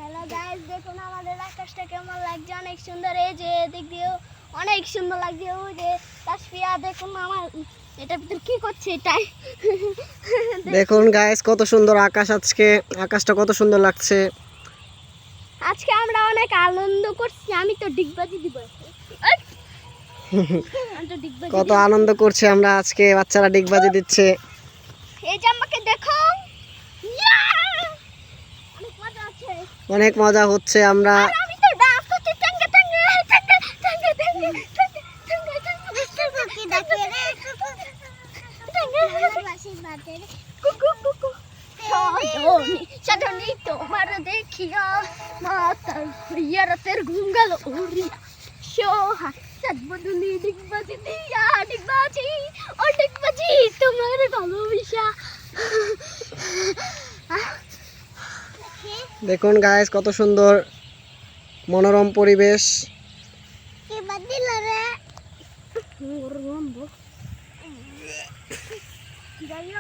Hello guys, দেখুন আমাদের আকাশটা কেমন লাগছে, অনেক সুন্দর। এই যে দিক দিয়েও অনেক সুন্দর লাগছে। ওই যে তাসফিয়া, দেখুন আমার এটা ভিতর কি করছে এটাই। দেখুন গাইস কত সুন্দর আকাশ, আজকে আকাশটা কত সুন্দর লাগছে। আজকে আমরা অনেক আনন্দ করছি। আমি তো ডিগবাজি দিব। কত আনন্দ করছে আমরা আজকে, বাচ্চারা ডিগবাজি দিচ্ছে। এই যে আমাকে দেখো, অনেক মজা আছে, অনেক মজা হচ্ছে। আমরা আমি তো ডান্স করতে টাঙ্গে টাঙ্গে টাঙ্গে টাঙ্গে টাঙ্গে টাঙ্গে টাঙ্গে কি দেখে রে টাঙ্গে ভালোবাসি বাজে কুকু কুকু সাধনি সাধনি তোমার দেখিয়া মাতা হইয়া রাতের ঘুম গেল উড়িয়া সোহা সাতবদুনি ডিগবাজি দিয়া ডিগবাজি ও ডিগবাজি তোমার ভালোবাসা। দেখুন গাইস কত সুন্দর মনোরম পরিবেশ। কে বাদিল রে